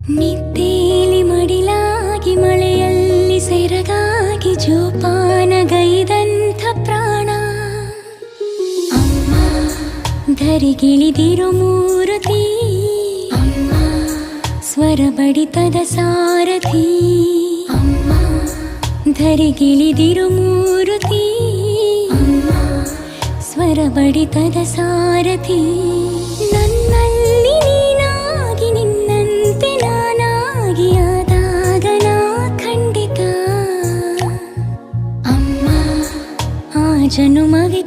ನಿದ್ದೇಲಿ ಮಡಿಲಾಗಿ ಮಳೆಯಲ್ಲಿ ಸೆರಗಾಗಿ ಜೋಪಾನಗೈದಂಥ ಪ್ರಾಣ ಅಮ್ಮ ಧರಿಗಿಳಿದಿರೋ ಮೂರುತಿ ಅಮ್ಮ ಸ್ವರ ಬಡಿತದ ಸಾರಥಿ ಅಮ್ಮ ಧರಿಗಿಳಿದಿರೋ ಮೂರುತಿ ಅಮ್ಮ ಸ್ವರ ಬಡಿತದ ಸಾರಥಿ ನನ್ನಲ್ಲಿ ನೀನಾಗಿ ನಿನ್ನಂತೆ ನಾನಾಗಿ ಆದಾಗ ನಾ ಖಂಡಿತ ಅಮ್ಮ ಆ ಜನುಮವೇ